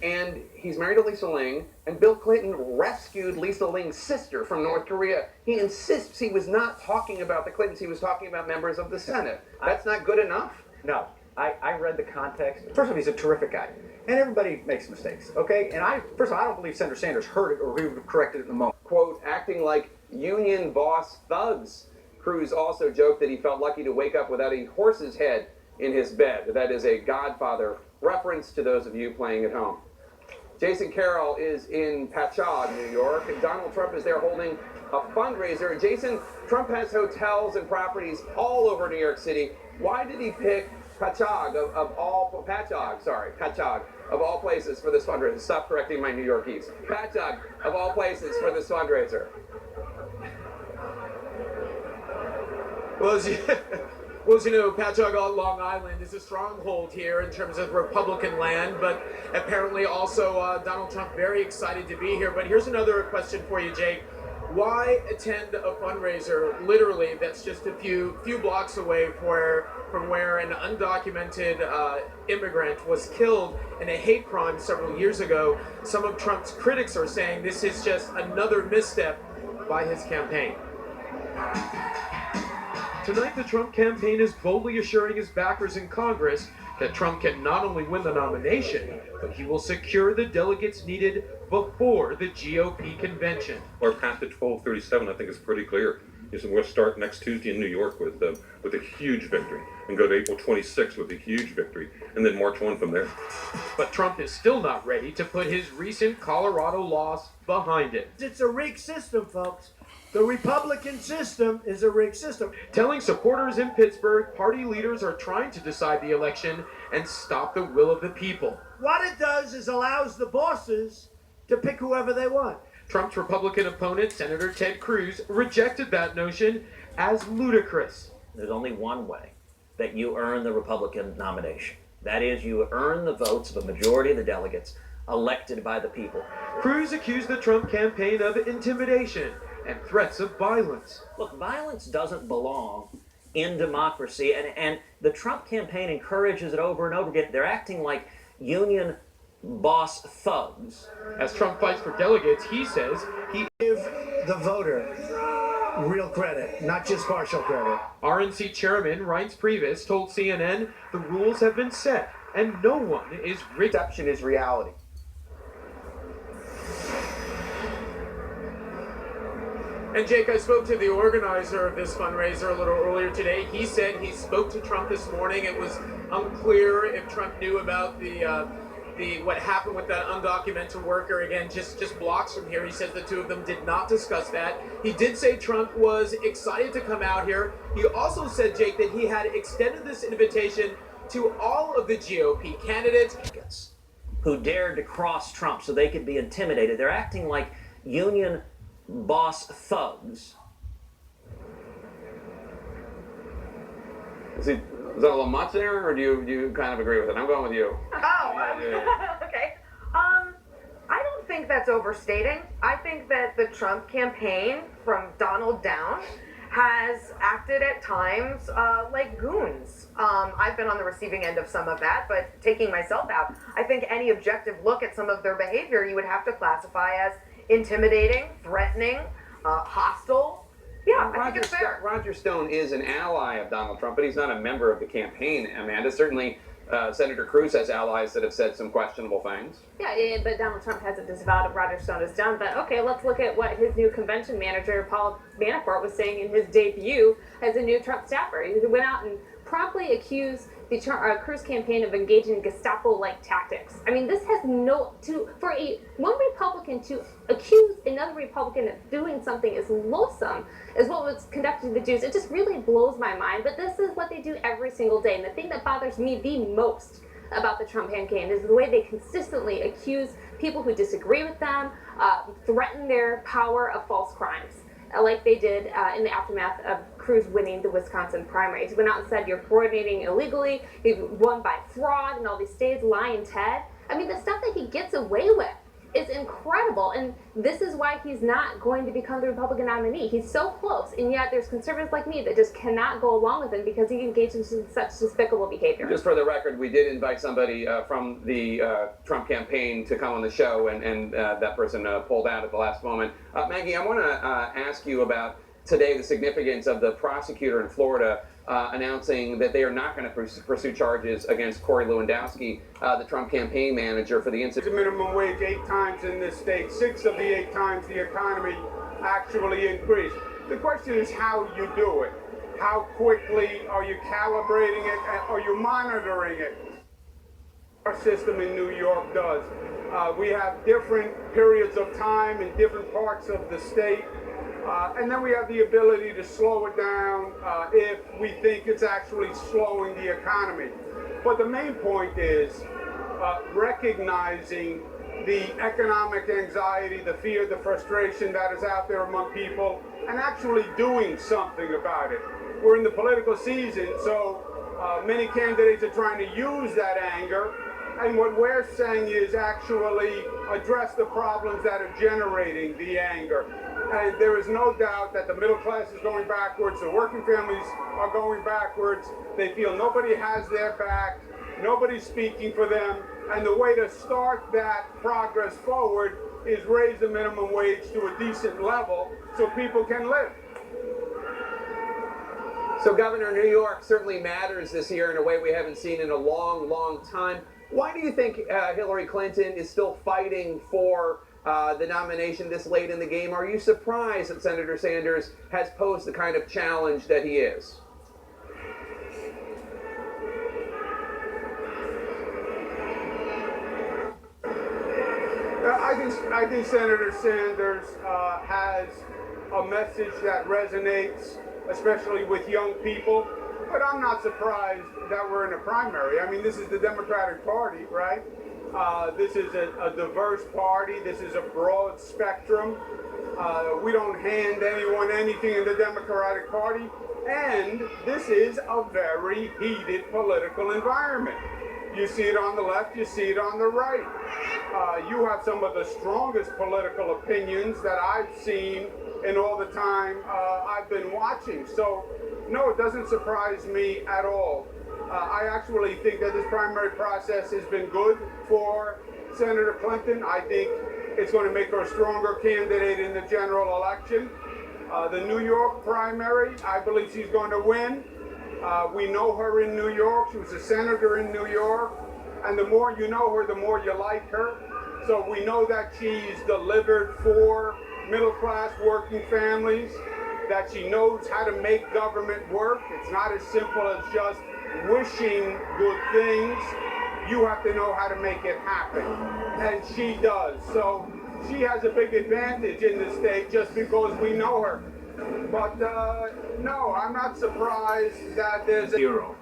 and he's married to Lisa Ling, and Bill Clinton rescued Lisa Ling's sister from North Korea. He insists he was not talking about the Clintons, he was talking about members of the Senate. That's not good enough? No. I read the context. First of all, he's a terrific guy. And everybody makes mistakes, okay? And first of all, I don't believe Senator Sanders heard it or he would have corrected it in the moment. Quote, acting like union boss thugs. Cruz also joked that he felt lucky to wake up without a horse's head in his bed. That is a Godfather reference to those of you playing at home. Jason Carroll is in Patchogue, New York, and Donald Trump is there holding a fundraiser. Jason, Trump has hotels and properties all over New York City. Why did he pick Patchogue of all places for this fundraiser? Stop correcting my New Yorkies. Patchogue of all places for this fundraiser. Well, as you know, Patchogue on Long Island is a stronghold here in terms of Republican land, but apparently also Donald Trump very excited to be here. But here's another question for you, Jake. Why attend a fundraiser literally that's just a few blocks away from where an undocumented immigrant was killed in a hate crime several years ago? Some of Trump's critics are saying this is just another misstep by his campaign. Tonight, the Trump campaign is boldly assuring his backers in Congress that Trump can not only win the nomination, but he will secure the delegates needed before the GOP convention. Our path to 1237, I think, is pretty clear. We'll start next Tuesday in New York with a huge victory, and go to April 26th with a huge victory, and then march on from there. But Trump is still not ready to put his recent Colorado loss behind it. It's a rigged system, folks. The Republican system is a rigged system. Telling supporters in Pittsburgh, party leaders are trying to decide the election and stop the will of the people. What it does is allows the bosses to pick whoever they want. Trump's Republican opponent, Senator Ted Cruz, rejected that notion as ludicrous. There's only one way that you earn the Republican nomination. That is, you earn the votes of a majority of the delegates elected by the people. Cruz accused the Trump campaign of intimidation and threats of violence. Look, violence doesn't belong in democracy, and the Trump campaign encourages it over and over again. They're acting like union boss thugs. As Trump fights for delegates, he says he give the voter real credit, not just partial credit. RNC Chairman Reince Priebus told CNN the rules have been set and no one is Perception is reality. And Jake, I spoke to the organizer of this fundraiser a little earlier today. He said he spoke to Trump this morning. It was unclear if Trump knew about what happened with that undocumented worker, again, just blocks from here. He says the two of them did not discuss that. He did say Trump was excited to come out here. He also said, Jake, that he had extended this invitation to all of the GOP candidates who dared to cross Trump so they could be intimidated. They're acting like union boss thugs. Is that a little much there, or do you kind of agree with it? I'm going with you. Okay. I don't think that's overstating. I think that the Trump campaign, from Donald down, has acted at times like goons. I've been on the receiving end of some of that, but taking myself out, I think any objective look at some of their behavior, you would have to classify as intimidating, threatening, hostile. Yeah, I think it's fair. Roger Stone is an ally of Donald Trump, but he's not a member of the campaign, Amanda. Certainly, Senator Cruz has allies that have said some questionable things. Yeah, but Donald Trump hasn't disavowed what Roger Stone has done. But okay, let's look at what his new convention manager, Paul Manafort, was saying in his debut as a new Trump staffer. He went out and promptly accused the Cruz campaign of engaging in Gestapo-like tactics. I mean, this has one Republican to accuse another Republican of doing something as loathsome as what was conducted to the Jews. It just really blows my mind. But this is what they do every single day. And the thing that bothers me the most about the Trump campaign is the way they consistently accuse people who disagree with them, threaten their power of false crimes, like they did in the aftermath of Cruz winning the Wisconsin primaries. He went out and said, you're coordinating illegally, you won by fraud, and all these states, lying Ted. I mean, the stuff that he gets away with is incredible. And this is why he's not going to become the Republican nominee. He's so close, and yet there's conservatives like me that just cannot go along with him because he engages in such despicable behavior. Just for the record, we did invite somebody from the Trump campaign to come on the show, and that person pulled out at the last moment. Maggie, I want to ask you about today the significance of the prosecutor in Florida announcing that they are not going to pursue charges against Corey Lewandowski, the Trump campaign manager, for the incident. The minimum wage 8 times in this state, 6 of the 8 times the economy actually increased. The question is how you do it. How quickly are you calibrating it? Are you monitoring it? Our system in New York does. We have different periods of time in different parts of the state. And then we have the ability to slow it down if we think it's actually slowing the economy. But the main point is recognizing the economic anxiety, the fear, the frustration that is out there among people, and actually doing something about it. We're in the political season, so many candidates are trying to use that anger. And what we're saying is actually address the problems that are generating the anger. And there is no doubt that the middle class is going backwards, the working families are going backwards. They feel nobody has their back, nobody's speaking for them. And the way to start that progress forward is raise the minimum wage to a decent level so people can live. So Governor, New York certainly matters this year in a way we haven't seen in a long, long time. Why do you think Hillary Clinton is still fighting for the nomination this late in the game? Are you surprised that Senator Sanders has posed the kind of challenge that he is? I think Senator Sanders has a message that resonates, especially with young people. But I'm not surprised that we're in a primary. I mean, this is the Democratic Party, right? This is a diverse party. This is a broad spectrum. We don't hand anyone anything in the Democratic Party. And this is a very heated political environment. You see it on the left, you see it on the right. You have some of the strongest political opinions that I've seen in all the time I've been watching. So, no, it doesn't surprise me at all. I actually think that this primary process has been good for Senator Clinton. I think it's going to make her a stronger candidate in the general election. The New York primary, I believe she's going to win. We know her in New York. She was a senator in New York. And the more you know her, the more you like her. So we know that she's delivered for middle-class working families, that she knows how to make government work. It's not as simple as just wishing good things. You have to know how to make it happen. And she does. So she has a big advantage in the state just because we know her. But no, I'm not surprised that there's a hero.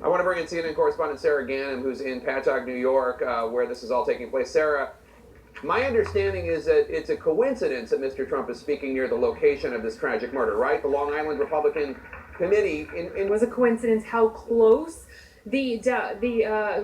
I want to bring in CNN correspondent Sarah Gannon, who's in Patchogue, New York, where this is all taking place. Sarah, my understanding is that it's a coincidence that Mr. Trump is speaking near the location of this tragic murder, right? The Long Island Republican Committee. It was a coincidence how close the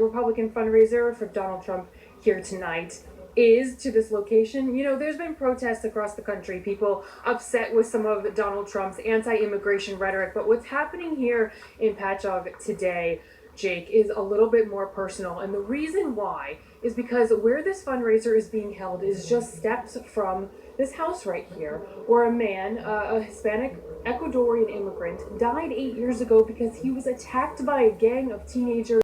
Republican fundraiser for Donald Trump here tonight is to this location. You know, there's been protests across the country, people upset with some of Donald Trump's anti-immigration rhetoric, but what's happening here in Patchogue today, Jake, is a little bit more personal. And the reason why is because where this fundraiser is being held is just steps from this house right here, where a man, a Hispanic Ecuadorian immigrant, died 8 years ago because he was attacked by a gang of teenagers